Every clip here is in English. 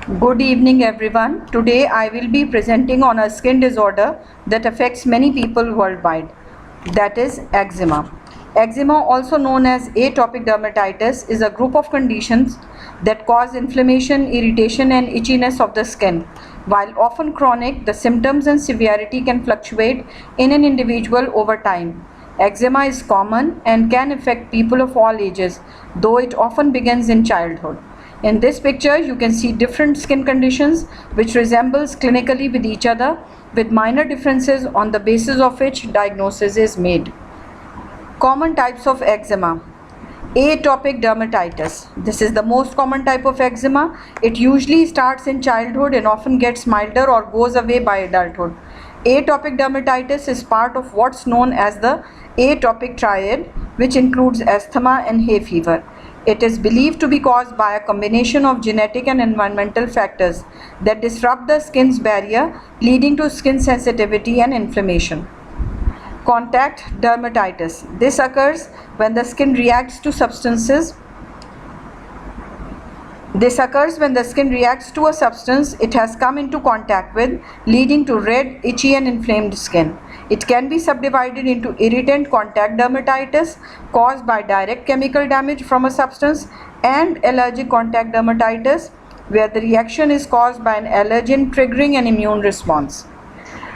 Good evening everyone. Today I will be presenting on a skin disorder that affects many people worldwide, that is eczema. Eczema, also known as atopic dermatitis, is a group of conditions that cause inflammation, irritation and itchiness of the skin. While often chronic, the symptoms and severity can fluctuate in an individual over time. Eczema is common and can affect people of all ages, though it often begins in childhood. In this picture, you can see different skin conditions which resembles clinically with each other, with minor differences on the basis of which diagnosis is made. Common types of eczema. Atopic dermatitis. This is the most common type of eczema. It usually starts in childhood and often gets milder or goes away by adulthood. Atopic dermatitis is part of what's known as the atopic triad, which includes asthma and hay fever. It is believed to be caused by a combination of genetic and environmental factors that disrupt the skin's barrier, leading to skin sensitivity and inflammation. Contact dermatitis. This occurs when the skin reacts to substances. This occurs when the skin reacts to a substance it has come into contact with, leading to red, itchy and inflamed skin. It can be subdivided into irritant contact dermatitis caused by direct chemical damage from a substance and allergic contact dermatitis where the reaction is caused by an allergen triggering an immune response.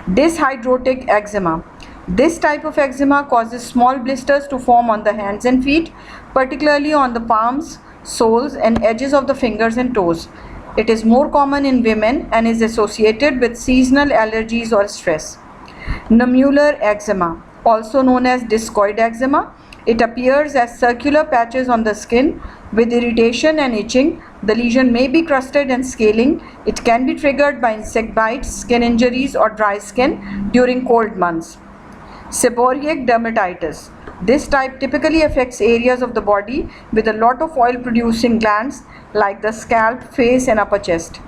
Dyshidrotic eczema. This type of eczema causes small blisters to form on the hands and feet, particularly on the palms, soles and edges of the fingers and toes. It is more common in women and is associated with seasonal allergies or stress. Nummular eczema, also known as discoid eczema. It appears as circular patches on the skin with irritation and itching. The lesion may be crusted and scaling. It can be triggered by insect bites, skin injuries or dry skin during cold months. Seborrheic dermatitis. This type typically affects areas of the body with a lot of oil producing glands like the scalp, face and upper chest.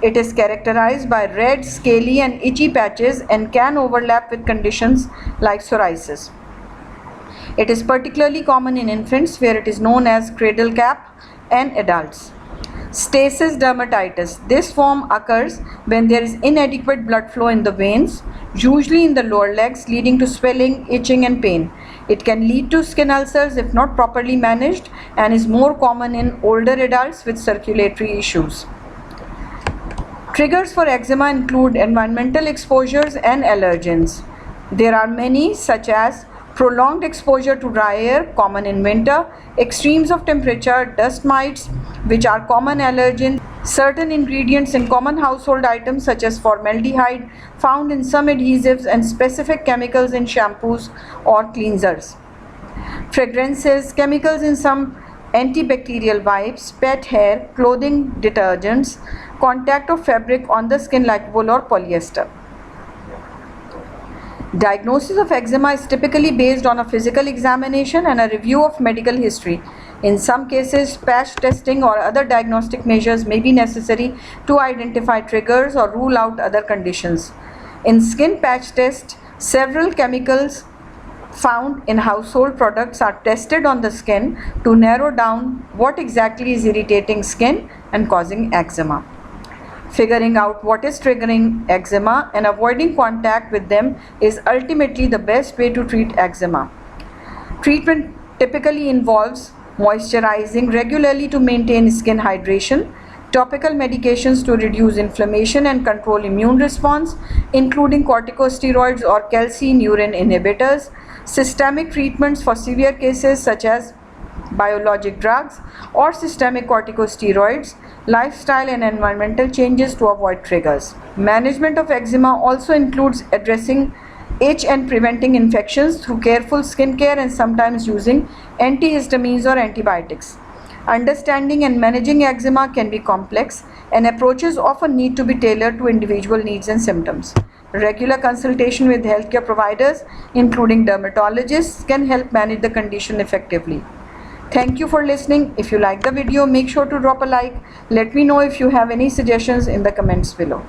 It is characterized by red, scaly and itchy patches and can overlap with conditions like psoriasis. It is particularly common in infants where it is known as cradle cap and adults. Stasis dermatitis. This form occurs when there is inadequate blood flow in the veins, usually in the lower legs, leading to swelling, itching and pain. It can lead to skin ulcers if not properly managed and is more common in older adults with circulatory issues. Triggers for eczema include environmental exposures and allergens. There are many, such as prolonged exposure to dry air, common in winter, extremes of temperature, dust mites, which are common allergens, certain ingredients in common household items such as formaldehyde found in some adhesives and specific chemicals in shampoos or cleansers. Fragrances, chemicals in some antibacterial wipes, pet hair, clothing detergents, contact of fabric on the skin like wool or polyester. Diagnosis of eczema is typically based on a physical examination and a review of medical history. In some cases, patch testing or other diagnostic measures may be necessary to identify triggers or rule out other conditions. In skin patch test, several chemicals found in household products are tested on the skin to narrow down what exactly is irritating skin and causing eczema. Figuring out what is triggering eczema and avoiding contact with them is ultimately the best way to treat eczema. Treatment typically involves moisturizing regularly to maintain skin hydration, topical medications to reduce inflammation and control immune response, including corticosteroids or calcineurin inhibitors, systemic treatments for severe cases such as biologic drugs or systemic corticosteroids, lifestyle and environmental changes to avoid triggers. Management of eczema also includes addressing itch and preventing infections through careful skin care and sometimes using antihistamines or antibiotics. Understanding and managing eczema can be complex and approaches often need to be tailored to individual needs and symptoms. Regular consultation with healthcare providers, including dermatologists, can help manage the condition effectively. Thank you for listening. If you like the video, make sure to drop a like. Let me know if you have any suggestions in the comments below.